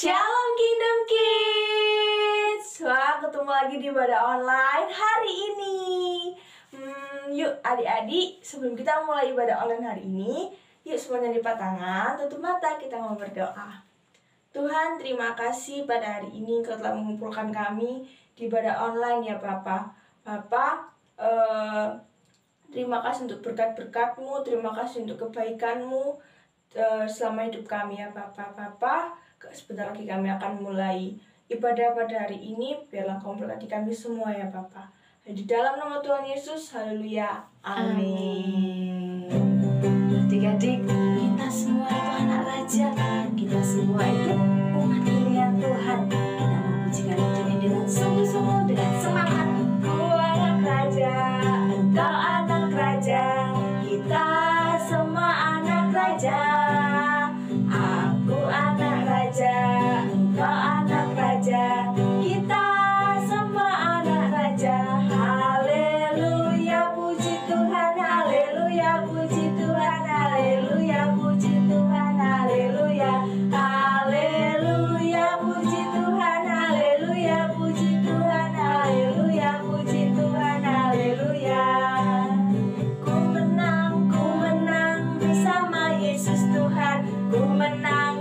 Shalom Kingdom Kids. Wah, ketemu lagi di ibadah online hari ini. Yuk adik-adik, sebelum kita mulai ibadah online hari ini, yuk semuanya lipat tangan, tutup mata, kita mau berdoa. Tuhan, terima kasih pada hari ini Kau telah mengumpulkan kami di ibadah online ya Papa. Terima kasih untuk berkat-berkat-Mu, terima kasih untuk kebaikan-Mu selama hidup kami ya Papa. Sebentar lagi kami akan mulai ibadah pada hari ini. Biarlah Kau memberkati kami semua ya Bapa. Di dalam nama Tuhan Yesus, haleluya, amin. Adik-adik, kita semua itu anak raja. Kita semua itu umat pilihan Tuhan. Kita memujikan Tuhan dengan sungguh-sungguh, dengan semangat. Ku anak raja, Engkau anak raja, kita semua anak raja. Aku anak raja, engkau anak raja, kita semua anak raja. Haleluya, puji Tuhan, haleluya, puji Tuhan, haleluya, puji Tuhan, haleluya, haleluya, puji Tuhan, haleluya, puji Tuhan, haleluya, puji Tuhan, haleluya. Ku menang bersama Yesus Tuhan. Ku menang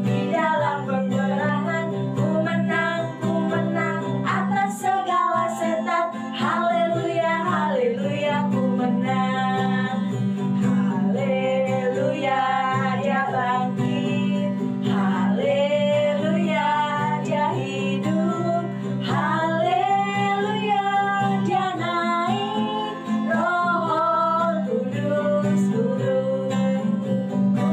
di dalam peperangan. Ku menang atas segala setan. Haleluya, haleluya, ku menang. Haleluya, dia bangkit. Haleluya, dia hidup. Haleluya, dia naik. Roh Kudus turun. Ku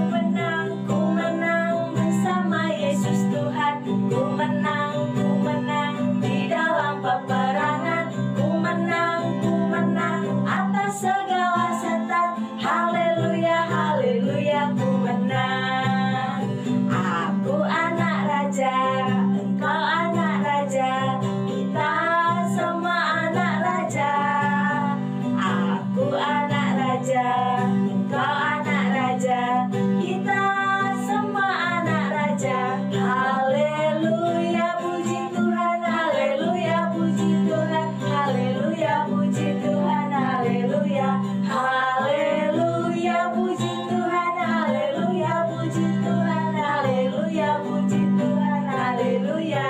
menang bersama Yesus Tuhan. Ku menang di dalam peperangan. Ku menang atas segala setan. Haleluya, haleluya, ku menang. Aku anak raja, engkau anak raja, kita semua anak raja. Aku anak raja, engkau anak raja, kita semua anak raja. Haleluya, puji Tuhan, haleluya, puji Tuhan, haleluya, puji Tuhan, haleluya, haleluya, puji Tuhan, haleluya, puji Tuhan, haleluya, puji Tuhan, haleluya.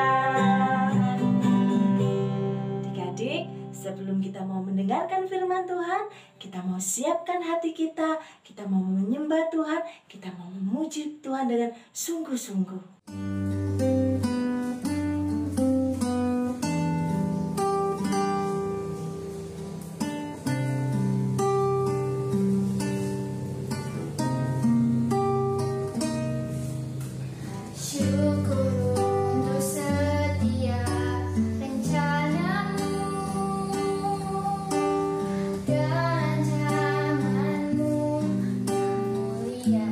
Adik-adik, sebelum kita mau mendengarkan firman Tuhan, kita mau siapkan hati kita mau menyembah Tuhan, kita mau memuji Tuhan dengan sungguh-sungguh. Syukur untuk setiap rencanamu dan tanganmu yang mulia.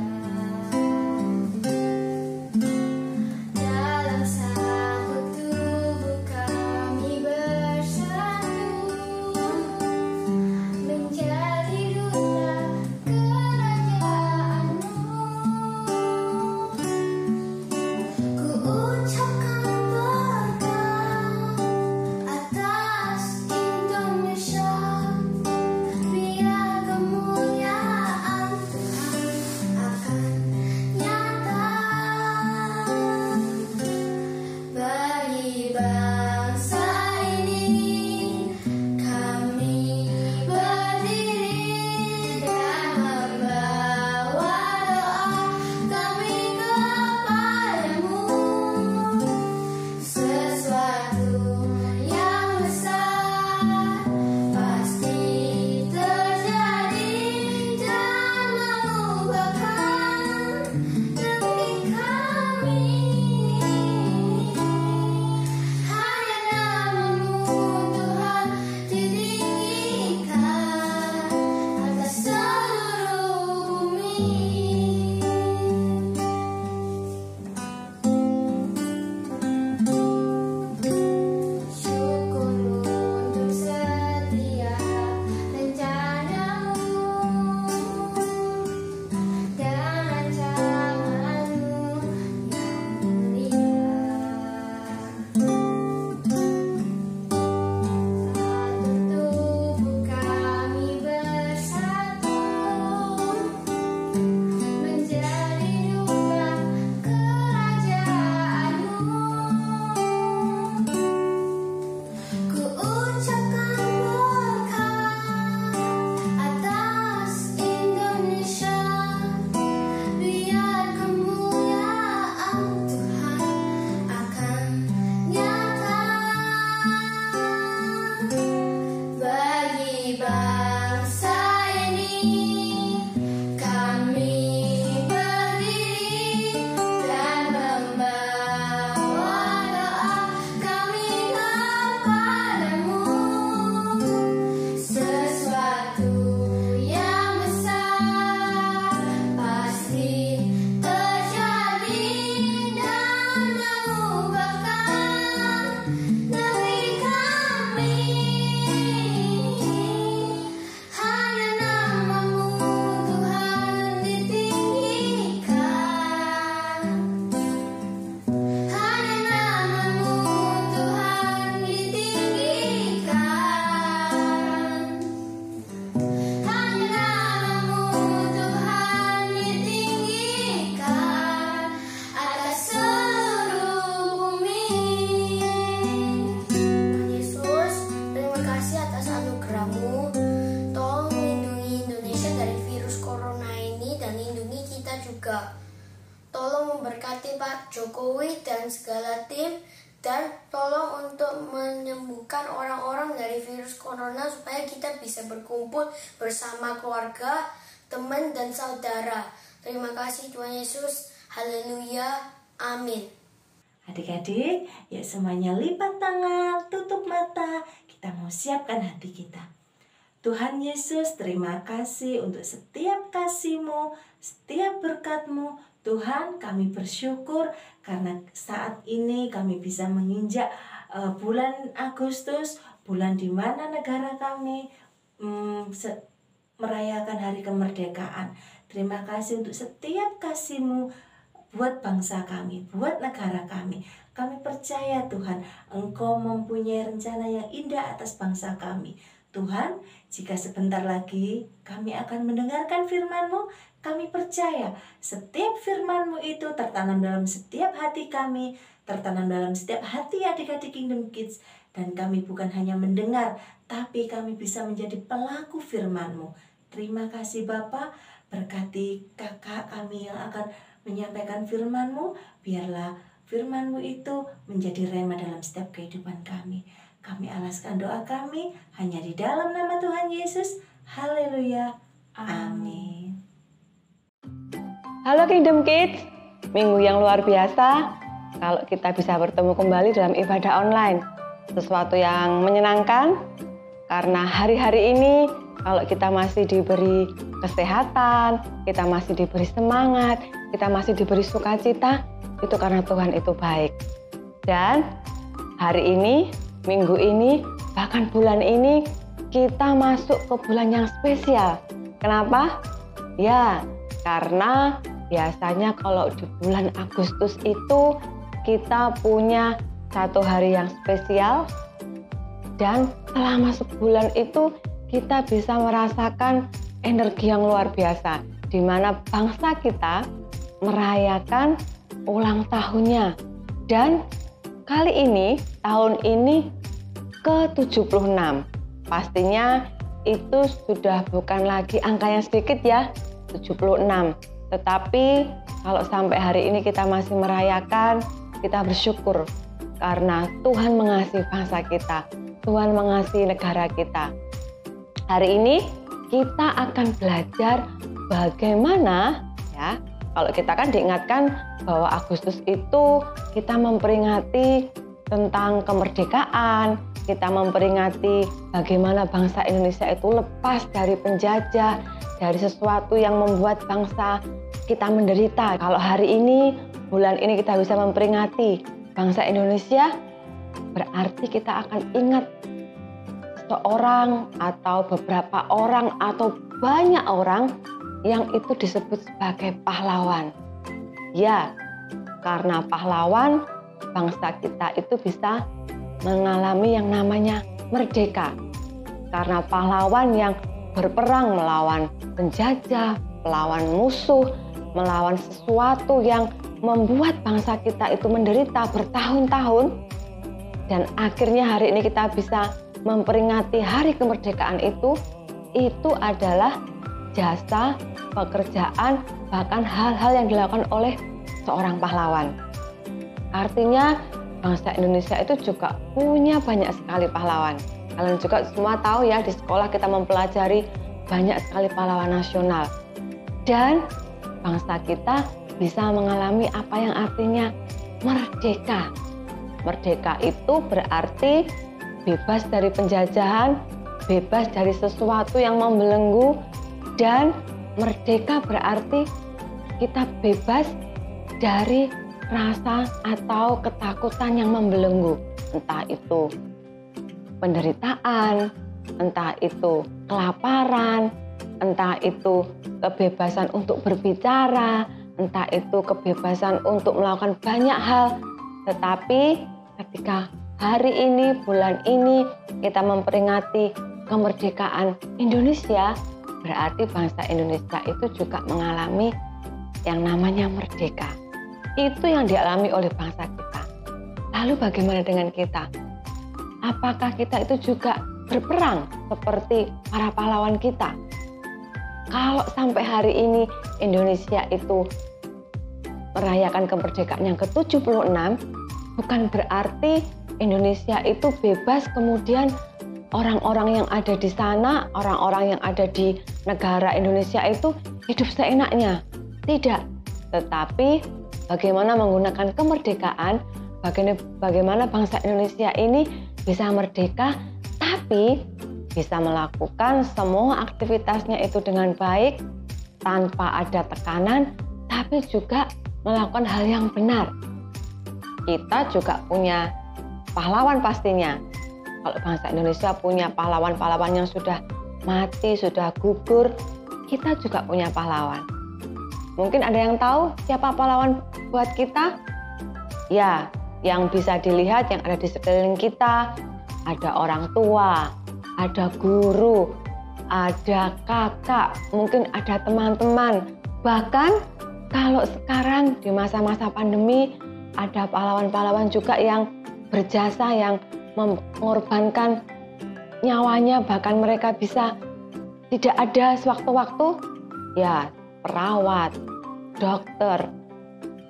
anugerah-Mu. Tolong lindungi Indonesia dari virus corona ini dan lindungi kita juga. Tolong memberkati Pak Jokowi dan segala tim, dan tolong untuk menyembuhkan orang-orang dari virus corona supaya kita bisa berkumpul bersama keluarga, teman, dan saudara. Terima kasih Tuhan Yesus. Haleluya. Amin. Adik-adik, yuk semuanya lipat tangan, tutup mata. Kita mau siapkan hati kita. Tuhan Yesus, terima kasih untuk setiap kasih-Mu, setiap berkat-Mu. Tuhan, kami bersyukur karena saat ini kami bisa menginjak bulan Agustus, bulan di mana negara kami merayakan hari kemerdekaan. Terima kasih untuk setiap kasih-Mu buat bangsa kami, buat negara kami. Kami percaya Tuhan, Engkau mempunyai rencana yang indah atas bangsa kami. Tuhan, jika sebentar lagi kami akan mendengarkan firman-Mu, kami percaya setiap firman-Mu itu tertanam dalam setiap hati kami, tertanam dalam setiap hati adik-adik Kingdom Kids. Dan kami bukan hanya mendengar, tapi kami bisa menjadi pelaku firman-Mu. Terima kasih Bapa, berkati kakak kami yang akan menyampaikan firman-Mu, biarlah firman-Mu itu menjadi rema dalam setiap kehidupan kami. Kami alaskan doa kami hanya di dalam nama Tuhan Yesus. Haleluya. Amin. Halo Kingdom Kids, minggu yang luar biasa kalau kita bisa bertemu kembali dalam ibadah online. Sesuatu yang menyenangkan karena hari-hari ini kalau kita masih diberi kesehatan, kita masih diberi semangat, kita masih diberi sukacita, itu karena Tuhan itu baik. Dan hari ini, minggu ini, bahkan bulan ini, kita masuk ke bulan yang spesial. Kenapa? Ya, karena biasanya kalau di bulan Agustus itu kita punya satu hari yang spesial, dan selama sebulan itu kita bisa merasakan energi yang luar biasa, di mana bangsa kita merayakan ulang tahunnya. Dan kali ini, tahun ini ke-76. Pastinya itu sudah bukan lagi angka yang sedikit ya, 76. Tetapi kalau sampai hari ini kita masih merayakan, kita bersyukur karena Tuhan mengasihi bangsa kita, Tuhan mengasihi negara kita. Hari ini kita akan belajar bagaimana ya, kalau kita kan diingatkan bahwa Agustus itu kita memperingati tentang kemerdekaan, kita memperingati bagaimana bangsa Indonesia itu lepas dari penjajah, dari sesuatu yang membuat bangsa kita menderita. Kalau hari ini, bulan ini kita bisa memperingati bangsa Indonesia, berarti kita akan ingat seorang atau beberapa orang atau banyak orang yang itu disebut sebagai pahlawan. Ya, karena pahlawan, bangsa kita itu bisa mengalami yang namanya merdeka. Karena pahlawan yang berperang melawan penjajah, melawan musuh, melawan sesuatu yang membuat bangsa kita itu menderita bertahun-tahun, dan akhirnya hari ini kita bisa memperingati hari kemerdekaan itu adalah jasa, pekerjaan, bahkan hal-hal yang dilakukan oleh seorang pahlawan. Artinya bangsa Indonesia itu juga punya banyak sekali pahlawan. Kalian juga semua tahu ya, di sekolah kita mempelajari banyak sekali pahlawan nasional. Dan bangsa kita bisa mengalami apa yang artinya merdeka. Merdeka itu berarti bebas dari penjajahan, bebas dari sesuatu yang membelenggu, dan merdeka berarti kita bebas dari rasa atau ketakutan yang membelenggu, entah itu penderitaan, entah itu kelaparan, entah itu kebebasan untuk berbicara, entah itu kebebasan untuk melakukan banyak hal. Tetapi ketika hari ini, bulan ini kita memperingati kemerdekaan Indonesia, berarti bangsa Indonesia itu juga mengalami yang namanya merdeka. Itu yang dialami oleh bangsa kita. Lalu bagaimana dengan kita? Apakah kita itu juga berperang seperti para pahlawan kita. Kalau sampai hari ini Indonesia itu merayakan kemerdekaan yang ke-76, bukan berarti Indonesia itu bebas, kemudian orang-orang yang ada di sana, orang-orang yang ada di negara Indonesia itu hidup seenaknya. Tidak, tetapi bagaimana menggunakan kemerdekaan, bagaimana bangsa Indonesia ini bisa merdeka, tapi bisa melakukan semua aktivitasnya itu dengan baik, tanpa ada tekanan, tapi juga melakukan hal yang benar. Kita juga punya pahlawan pastinya. Kalau bangsa Indonesia punya pahlawan-pahlawan yang sudah mati, sudah gugur, kita juga punya pahlawan. Mungkin ada yang tahu siapa pahlawan buat kita? Ya, yang bisa dilihat yang ada di sekeliling kita, ada orang tua, ada guru, ada kakak, mungkin ada teman-teman. Bahkan kalau sekarang di masa-masa pandemi, ada pahlawan-pahlawan juga yang berjasa, yang mengorbankan nyawanya, bahkan mereka bisa tidak ada sewaktu-waktu, ya perawat, dokter,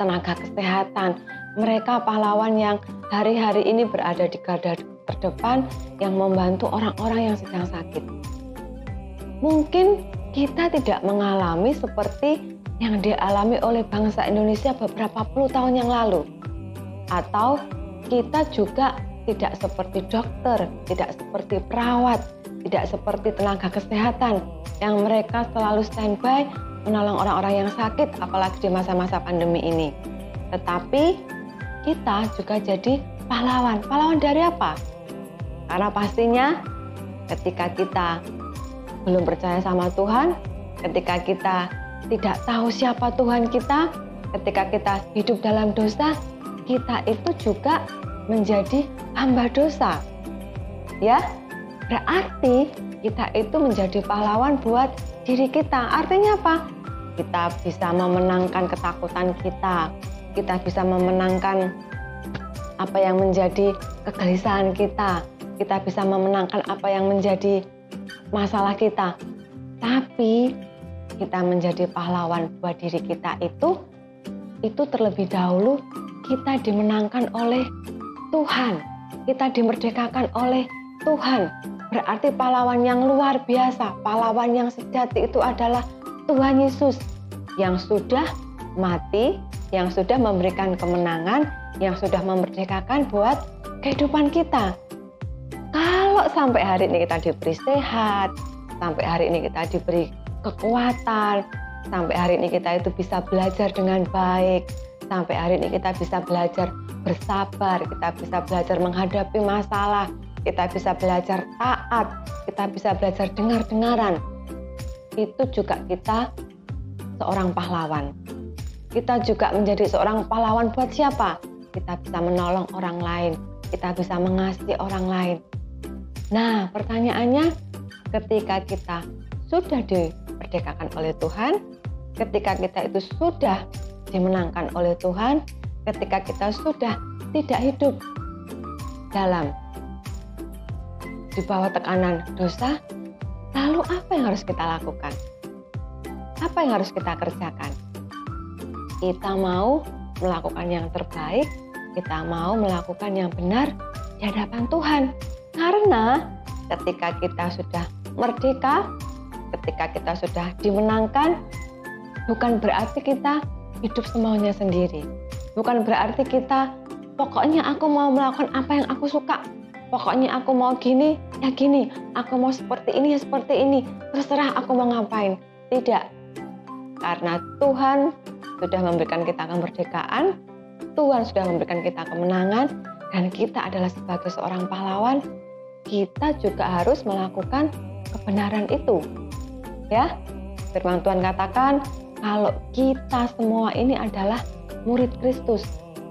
tenaga kesehatan. Mereka pahlawan yang hari-hari ini berada di garda terdepan yang membantu orang-orang yang sedang sakit. Mungkin kita tidak mengalami seperti yang dialami oleh bangsa Indonesia beberapa puluh tahun yang lalu. Atau kita juga tidak seperti dokter, tidak seperti perawat, tidak seperti tenaga kesehatan yang mereka selalu standby menolong orang-orang yang sakit, apalagi di masa-masa pandemi ini. Tetapi kita juga jadi pahlawan. Pahlawan dari apa? Karena pastinya ketika kita belum percaya sama Tuhan, ketika kita tidak tahu siapa Tuhan kita, ketika kita hidup dalam dosa, kita itu juga menjadi hamba dosa. Ya, berarti kita itu menjadi pahlawan buat diri kita. Artinya apa? Kita bisa memenangkan ketakutan kita bisa memenangkan apa yang menjadi kegelisahan kita bisa memenangkan apa yang menjadi masalah kita. Tapi kita menjadi pahlawan buat diri kita itu terlebih dahulu kita dimenangkan oleh Tuhan. Kita dimerdekakan oleh Tuhan. Berarti pahlawan yang luar biasa, pahlawan yang sejati itu adalah Tuhan Yesus yang sudah mati, yang sudah memberikan kemenangan, yang sudah memerdekakan buat kehidupan kita. Kalau sampai hari ini kita diberi sehat, sampai hari ini kita diberi kekuatan, sampai hari ini kita itu bisa belajar dengan baik, sampai hari ini kita bisa belajar bersabar, kita bisa belajar menghadapi masalah, kita bisa belajar taat, kita bisa belajar dengar-dengaran. Itu juga kita seorang pahlawan. Kita juga menjadi seorang pahlawan buat siapa? Kita bisa menolong orang lain, kita bisa mengasihi orang lain. Nah, pertanyaannya, ketika kita sudah dimerdekakan oleh Tuhan, ketika kita itu sudah dimenangkan oleh Tuhan, ketika kita sudah tidak hidup di bawah tekanan dosa, lalu apa yang harus kita lakukan? Apa yang harus kita kerjakan? Kita mau melakukan yang terbaik, kita mau melakukan yang benar di hadapan Tuhan. Karena ketika kita sudah merdeka, ketika kita sudah dimenangkan, bukan berarti kita hidup semaunya sendiri. Bukan berarti kita, pokoknya aku mau melakukan apa yang aku suka. Pokoknya aku mau gini, ya gini. Aku mau seperti ini, ya seperti ini. Terserah aku mau ngapain. Tidak. Karena Tuhan sudah memberikan kita kemerdekaan, Tuhan sudah memberikan kita kemenangan, dan kita adalah sebagai seorang pahlawan, kita juga harus melakukan kebenaran itu. Ya, firman Tuhan katakan, kalau kita semua ini adalah murid Kristus.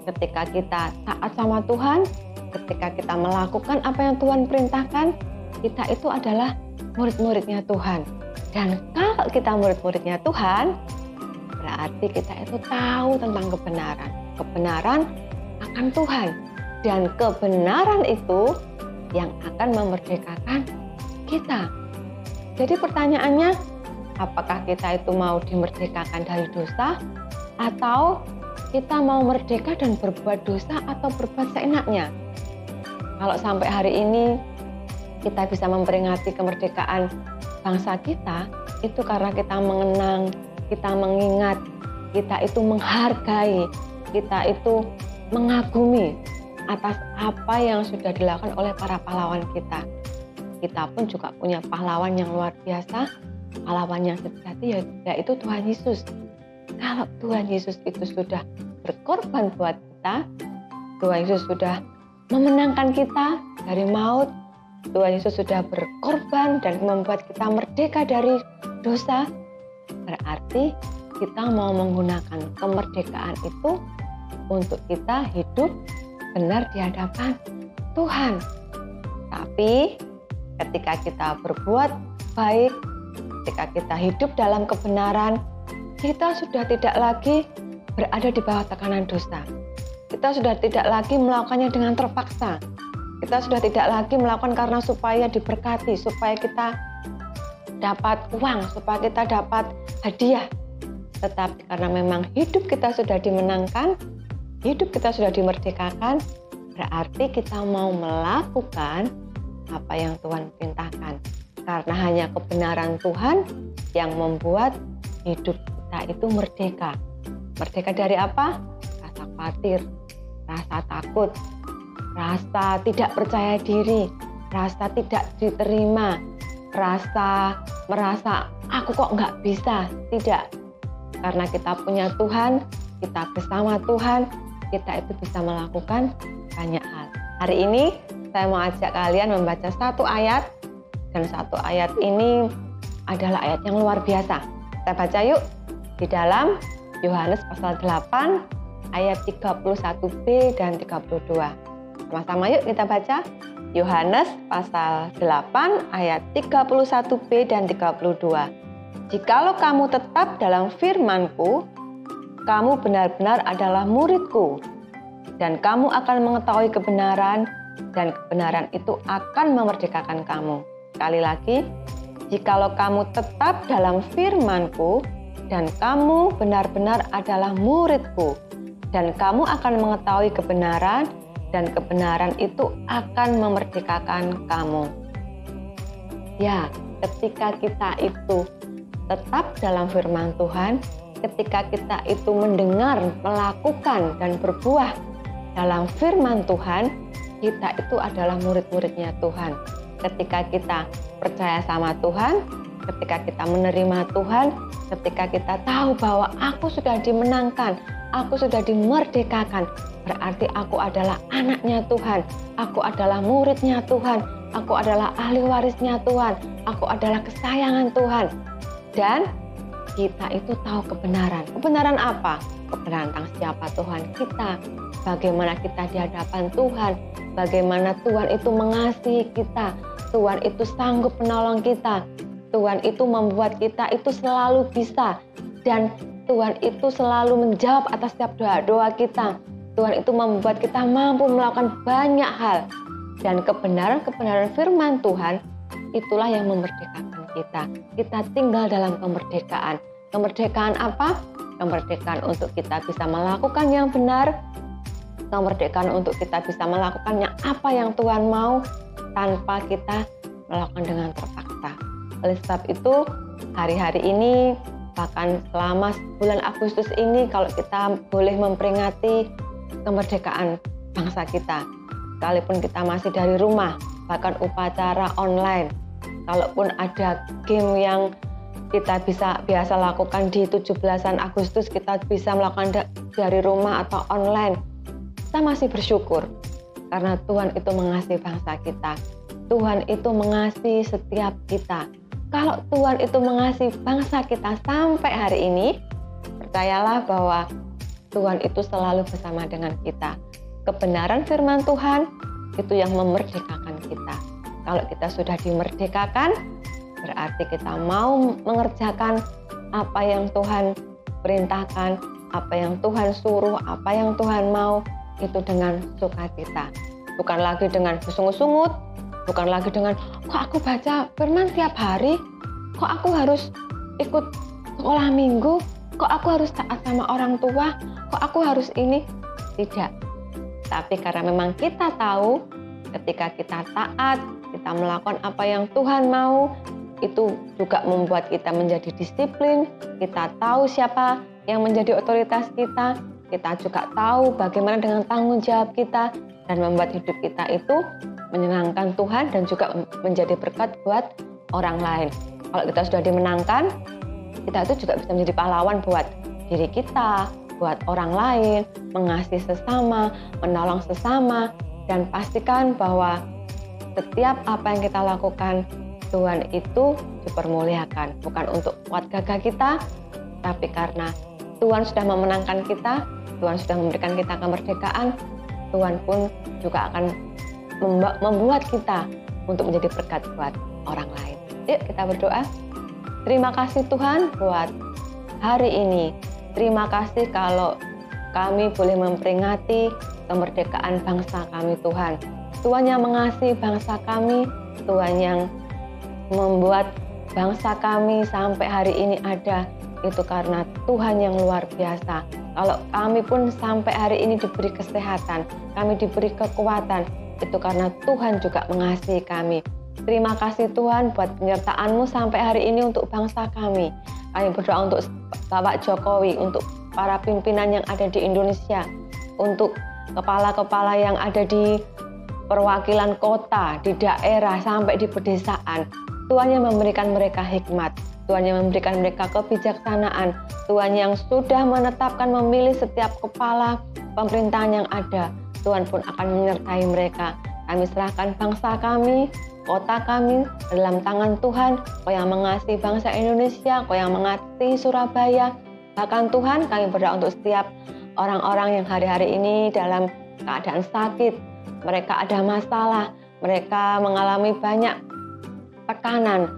Ketika kita taat sama Tuhan, ketika kita melakukan apa yang Tuhan perintahkan, kita itu adalah murid-muridnya Tuhan. Dan kalau kita murid-muridnya Tuhan, berarti kita itu tahu tentang kebenaran. Kebenaran akan Tuhan. Dan kebenaran itu yang akan memerdekakan kita. Jadi pertanyaannya, apakah kita itu mau dimerdekakan dari dosa, atau kita mau merdeka dan berbuat dosa atau berbuat seenaknya? Kalau sampai hari ini kita bisa memperingati kemerdekaan bangsa kita, itu karena kita mengenang, kita mengingat, kita itu menghargai, kita itu mengagumi atas apa yang sudah dilakukan oleh para pahlawan kita. Kita pun juga punya pahlawan yang luar biasa, pahlawan yang sejati, yaitu Tuhan Yesus. Kalau Tuhan Yesus itu sudah berkorban buat kita, Tuhan Yesus sudah memenangkan kita dari maut, Tuhan Yesus sudah berkorban dan membuat kita merdeka dari dosa, berarti kita mau menggunakan kemerdekaan itu untuk kita hidup benar di hadapan Tuhan. Tapi ketika kita berbuat baik, ketika kita hidup dalam kebenaran, kita sudah tidak lagi berada di bawah tekanan dosa. Kita sudah tidak lagi melakukannya dengan terpaksa. Kita sudah tidak lagi melakukan karena supaya diberkati, supaya kita dapat uang, supaya kita dapat hadiah. Tetapi karena memang hidup kita sudah dimenangkan, hidup kita sudah dimerdekakan, berarti kita mau melakukan apa yang Tuhan perintahkan. Karena hanya kebenaran Tuhan yang membuat hidup kita itu merdeka. Merdeka dari apa? Rasa khawatir, rasa takut, rasa tidak percaya diri, rasa tidak diterima, rasa merasa aku kok nggak bisa. Tidak, karena kita punya Tuhan, kita bersama Tuhan, kita itu bisa melakukan banyak hal. Hari ini saya mau ajak kalian membaca satu ayat, dan satu ayat ini adalah ayat yang luar biasa. Kita baca yuk, di dalam Yohanes pasal 8 ayat 31b dan 32. Sama-sama yuk kita baca. Yohanes pasal 8 ayat 31b dan 32. Jikalau kamu tetap dalam firman-Ku, kamu benar-benar adalah murid-Ku, dan kamu akan mengetahui kebenaran, dan kebenaran itu akan memerdekakan kamu. Sekali lagi, jikalau kamu tetap dalam firman-Ku, dan kamu benar-benar adalah murid-Ku, dan kamu akan mengetahui kebenaran, dan kebenaran itu akan memerdekakan kamu. Ya, ketika kita itu tetap dalam firman Tuhan, ketika kita itu mendengar, melakukan, dan berbuah dalam firman Tuhan, kita itu adalah murid-muridnya Tuhan. Ketika kita percaya sama Tuhan, ketika kita menerima Tuhan, ketika kita tahu bahwa aku sudah dimenangkan, aku sudah dimerdekakan, berarti aku adalah anaknya Tuhan, aku adalah muridnya Tuhan, aku adalah ahli warisnya Tuhan, aku adalah kesayangan Tuhan. Dan kita itu tahu kebenaran. Kebenaran apa? Kebenaran tentang siapa Tuhan kita, bagaimana kita di hadapan Tuhan, bagaimana Tuhan itu mengasihi kita, Tuhan itu sanggup menolong kita, Tuhan itu membuat kita itu selalu bisa, dan Tuhan itu selalu menjawab atas setiap doa-doa kita. Tuhan itu membuat kita mampu melakukan banyak hal. Dan kebenaran-kebenaran firman Tuhan, itulah yang memerdekakan kita. Kita tinggal dalam kemerdekaan. Kemerdekaan apa? Kemerdekaan untuk kita bisa melakukan yang benar. Kemerdekaan untuk kita bisa melakukan apa yang Tuhan mau, tanpa kita melakukan dengan terpaksa. Oleh sebab itu, hari-hari ini, bahkan selama bulan Agustus ini, kalau kita boleh memperingati kemerdekaan bangsa kita, sekalipun kita masih dari rumah, bahkan upacara online, kalaupun ada game yang kita biasa lakukan di 17-an Agustus, kita bisa melakukan dari rumah atau online, kita masih bersyukur karena Tuhan itu mengasihi bangsa kita. Tuhan itu mengasihi setiap kita. Kalau Tuhan itu mengasihi bangsa kita sampai hari ini, percayalah bahwa Tuhan itu selalu bersama dengan kita. Kebenaran firman Tuhan itu yang memerdekakan kita. Kalau kita sudah dimerdekakan, berarti kita mau mengerjakan apa yang Tuhan perintahkan, apa yang Tuhan suruh, apa yang Tuhan mau, itu dengan sukacita. Bukan lagi dengan bersungut-sungut, bukan lagi dengan kok aku baca firman tiap hari, kok aku harus ikut sekolah minggu, kok aku harus taat sama orang tua, kok aku harus ini. Tidak. Tapi karena memang kita tahu ketika kita taat, kita melakukan apa yang Tuhan mau, itu juga membuat kita menjadi disiplin, kita tahu siapa yang menjadi otoritas kita juga tahu bagaimana dengan tanggung jawab kita, dan membuat hidup kita itu menyenangkan Tuhan dan juga menjadi berkat buat orang lain. Kalau kita sudah dimenangkan, kita itu juga bisa menjadi pahlawan buat diri kita, buat orang lain, mengasihi sesama, menolong sesama, dan pastikan bahwa setiap apa yang kita lakukan, Tuhan itu dipermuliakan. Bukan untuk kuat gagah kita, tapi karena Tuhan sudah memenangkan kita, Tuhan sudah memberikan kita kemerdekaan, Tuhan pun juga akan membuat kita untuk menjadi berkat buat orang lain. Yuk kita berdoa. Terima kasih Tuhan buat hari ini. Terima kasih kalau kami boleh memperingati kemerdekaan bangsa kami Tuhan. Tuhan yang mengasihi bangsa kami, Tuhan yang membuat bangsa kami sampai hari ini ada, itu karena Tuhan yang luar biasa. Kalau kami pun sampai hari ini diberi kesehatan, kami diberi kekuatan, itu karena Tuhan juga mengasihi kami. Terima kasih Tuhan buat penyertaan-Mu sampai hari ini untuk bangsa kami. Kami berdoa untuk Bapak Jokowi, untuk para pimpinan yang ada di Indonesia, untuk kepala-kepala yang ada di perwakilan kota, di daerah, sampai di pedesaan. Tuhan yang memberikan mereka hikmat, Tuhan yang memberikan mereka kebijaksanaan, Tuhan yang sudah menetapkan memilih setiap kepala pemerintahan yang ada, Tuhan pun akan menyertai mereka. Kami serahkan bangsa kami, kota kami dalam tangan Tuhan. Kau yang mengasihi bangsa Indonesia, Kau yang mengasihi Surabaya. Bahkan Tuhan, kami berdoa untuk setiap orang-orang yang hari-hari ini dalam keadaan sakit, mereka ada masalah, mereka mengalami banyak tekanan.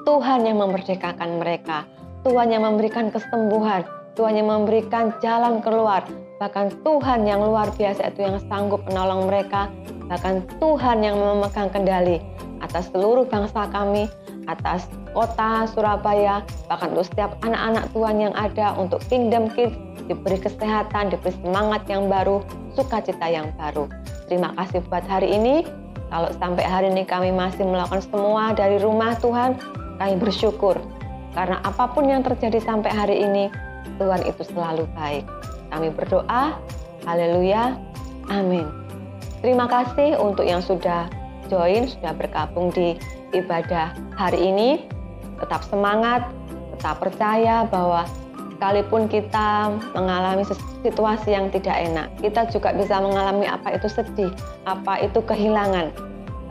Tuhan yang memerdekakan mereka, Tuhan yang memberikan kesembuhan, Tuhan yang memberikan jalan keluar. Bahkan Tuhan yang luar biasa itu yang sanggup menolong mereka. Bahkan Tuhan yang memegang kendali atas seluruh bangsa kami, atas kota Surabaya, bahkan untuk setiap anak-anak Tuhan yang ada, untuk Kingdom Kids, diberi kesehatan, diberi semangat yang baru, sukacita yang baru. Terima kasih buat hari ini. Kalau sampai hari ini kami masih melakukan semua dari rumah Tuhan, kami bersyukur. Karena apapun yang terjadi sampai hari ini, Tuhan itu selalu baik. Kami berdoa, haleluya, amin. Terima kasih untuk yang sudah join, sudah bergabung di ibadah hari ini. Tetap semangat, tetap percaya bahwa sekalipun kita mengalami situasi yang tidak enak, kita juga bisa mengalami apa itu sedih, apa itu kehilangan.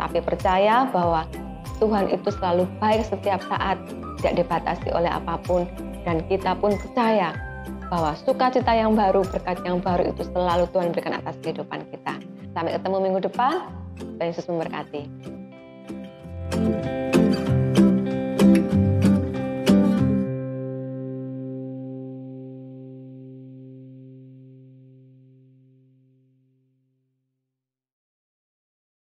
Tapi percaya bahwa Tuhan itu selalu baik setiap saat, tidak dibatasi oleh apapun. Dan kita pun percaya bahwa sukacita yang baru, berkat yang baru itu selalu Tuhan berikan atas kehidupan kita. Sampai ketemu minggu depan, Tuhan Yesus memberkati.